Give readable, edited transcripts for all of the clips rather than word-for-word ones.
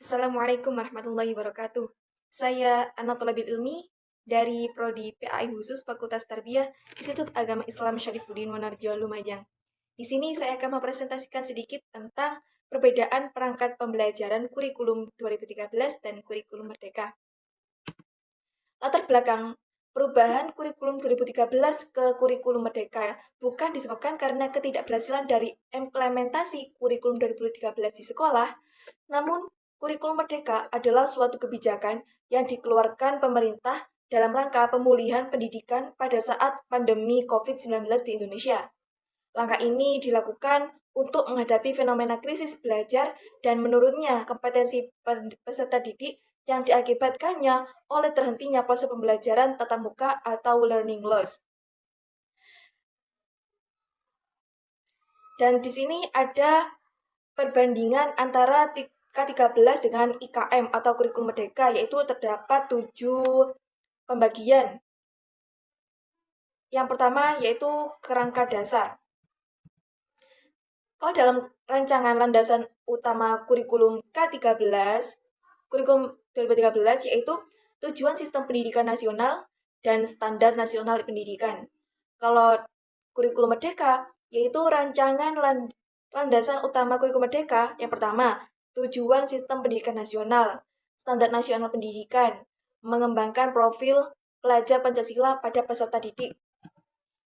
Assalamualaikum warahmatullahi wabarakatuh. Saya Ana Tholabil Ilmi dari Prodi PAI khusus Fakultas Tarbiyah Institut Agama Islam Syarifuddin Monarjo Lumajang. Di sini saya akan mempresentasikan sedikit tentang perbedaan perangkat pembelajaran kurikulum 2013 dan kurikulum Merdeka. Latar belakang perubahan kurikulum 2013 ke kurikulum Merdeka bukan disebabkan karena ketidakberhasilan dari implementasi kurikulum 2013 di sekolah, namun kurikulum Merdeka adalah suatu kebijakan yang dikeluarkan pemerintah dalam rangka pemulihan pendidikan pada saat pandemi COVID-19 di Indonesia. Langkah ini dilakukan untuk menghadapi fenomena krisis belajar dan menurunnya kompetensi peserta didik yang diakibatkannya oleh terhentinya proses pembelajaran tatap muka atau learning loss. Dan di sini ada perbandingan antara K13 dengan IKM atau kurikulum Merdeka, yaitu terdapat 7 pembagian. Yang pertama yaitu kerangka dasar. Kalau dalam rancangan landasan utama kurikulum K13, kurikulum 2013 yaitu tujuan sistem pendidikan nasional dan standar nasional pendidikan. Kalau kurikulum Merdeka yaitu rancangan landasan utama kurikulum Merdeka yang pertama, tujuan sistem pendidikan nasional, standar nasional pendidikan, mengembangkan profil pelajar Pancasila pada peserta didik.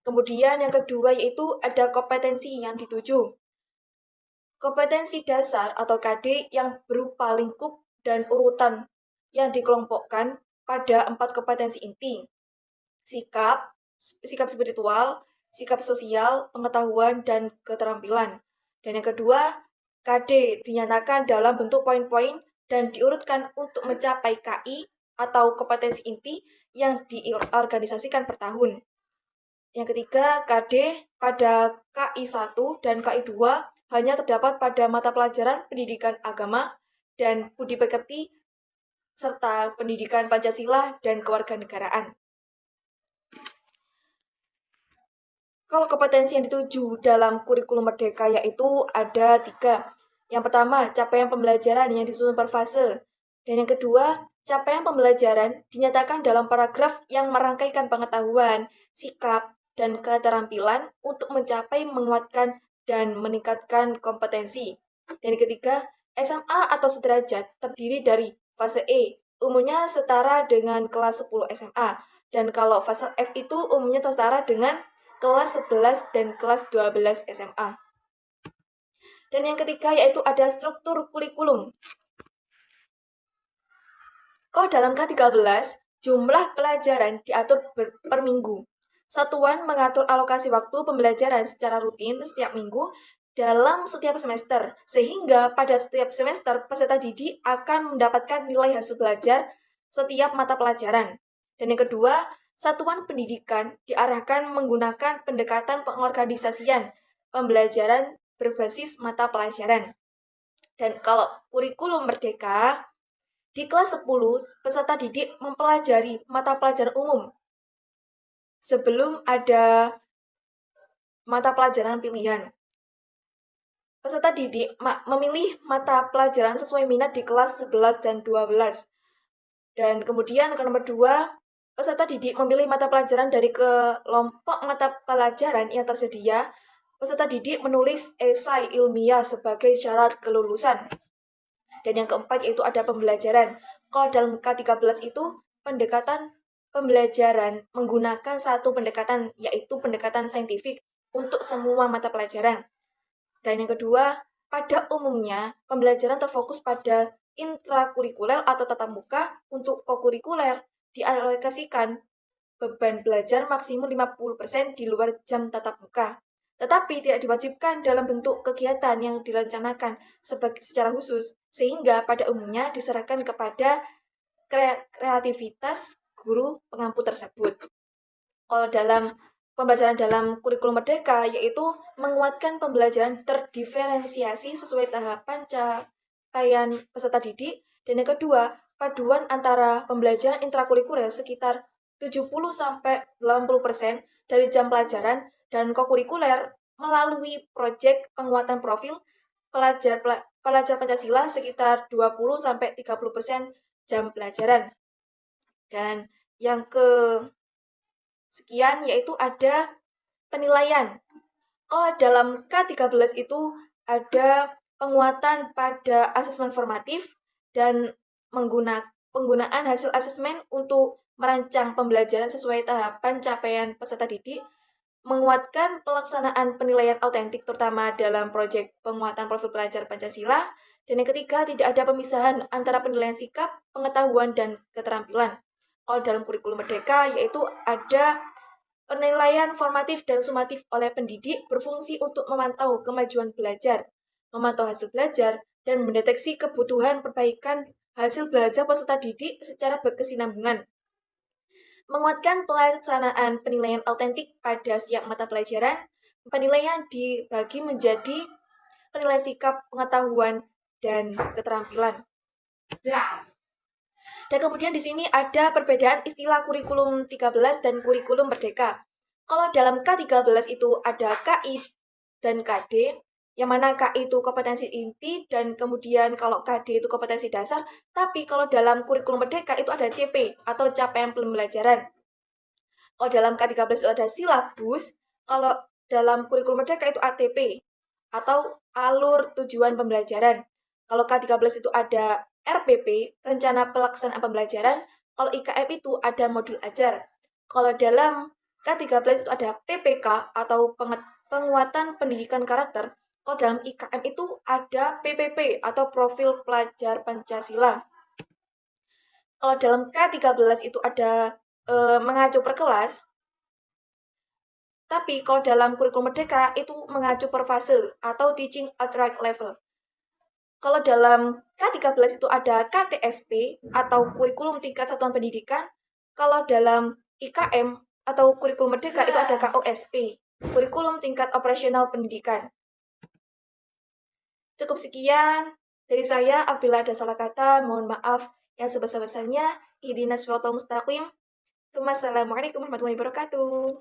Kemudian yang kedua yaitu ada kompetensi yang dituju. Kompetensi dasar atau KD yang berupa lingkup dan urutan yang dikelompokkan pada 4 kompetensi inti. Sikap spiritual, sikap sosial, pengetahuan, dan keterampilan. Dan yang kedua, KD dinyatakan dalam bentuk poin-poin dan diurutkan untuk mencapai KI atau kompetensi inti yang diorganisasikan per tahun. Yang ketiga, KD pada KI 1 dan KI 2 hanya terdapat pada mata pelajaran pendidikan agama dan budi pekerti serta pendidikan Pancasila dan kewarganegaraan. Kalau kompetensi yang dituju dalam kurikulum Merdeka yaitu ada 3. Yang pertama, capaian pembelajaran yang disusun per fase. Dan yang kedua, capaian pembelajaran dinyatakan dalam paragraf yang merangkaikan pengetahuan, sikap, dan keterampilan untuk mencapai, menguatkan, dan meningkatkan kompetensi. Dan yang ketiga, SMA atau sederajat terdiri dari fase E, umumnya setara dengan kelas 10 SMA. Dan kalau fase F itu umumnya setara dengan kelas 11 dan kelas 12 SMA. Dan yang ketiga yaitu ada struktur kurikulum. Kalau dalam K13, jumlah pelajaran diatur per minggu. Satuan mengatur alokasi waktu pembelajaran secara rutin setiap minggu dalam setiap semester, sehingga pada setiap semester peserta didik akan mendapatkan nilai hasil belajar setiap mata pelajaran. Dan yang kedua, satuan pendidikan diarahkan menggunakan pendekatan pengorganisasian pembelajaran berbasis mata pelajaran. Dan kalau kurikulum Merdeka, di kelas 10, peserta didik mempelajari mata pelajaran umum sebelum ada mata pelajaran pilihan. Peserta didik memilih mata pelajaran sesuai minat di kelas 11 dan 12. Dan kemudian ke nomor 2, peserta didik memilih mata pelajaran dari kelompok mata pelajaran yang tersedia. Peserta didik menulis esai ilmiah sebagai syarat kelulusan. Dan yang keempat yaitu ada pembelajaran. Kalau dalam K13 itu pendekatan pembelajaran menggunakan satu pendekatan yaitu pendekatan saintifik untuk semua mata pelajaran. Dan yang kedua, pada umumnya pembelajaran terfokus pada intrakurikuler atau tatap muka. Untuk kokurikuler dialokasikan beban belajar maksimum 50% di luar jam tatap muka. Tetapi tidak diwajibkan dalam bentuk kegiatan yang direncanakan secara khusus, sehingga pada umumnya diserahkan kepada kreativitas guru pengampu tersebut. Kalau dalam pembelajaran dalam kurikulum Merdeka, yaitu menguatkan pembelajaran terdiferensiasi sesuai tahapan capaian peserta didik. Dan yang kedua, paduan antara pembelajaran intrakurikuler sekitar 70-80% dari jam pelajaran dan kokurikuler melalui proyek penguatan profil pelajar pelajar Pancasila sekitar 20-30% jam pelajaran. Dan yang sekian yaitu ada penilaian. Kalau dalam K13 itu ada penguatan pada asesmen formatif dan penggunaan hasil asesmen untuk merancang pembelajaran sesuai tahapan capaian peserta didik, menguatkan pelaksanaan penilaian autentik terutama dalam proyek penguatan profil pelajar Pancasila, dan yang ketiga tidak ada pemisahan antara penilaian sikap, pengetahuan, dan keterampilan. Kalau dalam kurikulum merdeka yaitu ada penilaian formatif dan sumatif oleh pendidik berfungsi untuk memantau kemajuan belajar, memantau hasil belajar, dan mendeteksi kebutuhan perbaikan hasil belajar peserta didik secara berkesinambungan. Menguatkan pelaksanaan penilaian autentik pada setiap mata pelajaran, penilaian dibagi menjadi penilaian sikap, pengetahuan, dan keterampilan. Dan kemudian di sini ada perbedaan istilah kurikulum 13 dan kurikulum merdeka. Kalau dalam K13 itu ada KI dan KD, yang mana KI itu kompetensi inti dan kemudian kalau KD itu kompetensi dasar, tapi kalau dalam kurikulum merdeka itu ada CP atau capaian pembelajaran. Kalau dalam K13 itu ada silabus, kalau dalam kurikulum merdeka itu ATP atau alur tujuan pembelajaran. Kalau K13 itu ada RPP, rencana pelaksanaan pembelajaran. Kalau IKM itu ada modul ajar. Kalau dalam K13 itu ada PPK atau penguatan pendidikan karakter. Kalau dalam IKM itu ada PPP atau profil pelajar Pancasila. Kalau dalam K13 itu ada mengacu per kelas. Tapi kalau dalam kurikulum merdeka itu mengacu per fase atau teaching at right level. Kalau dalam K13 itu ada KTSP atau kurikulum tingkat satuan pendidikan. Kalau dalam IKM atau kurikulum merdeka itu ada KOSP, kurikulum tingkat operasional pendidikan. Cukup sekian dari saya. Apabila ada salah kata, mohon maaf yang sebesar-besarnya. Ihdinas siratal mustaqim. Wassalamualaikum warahmatullahi wabarakatuh.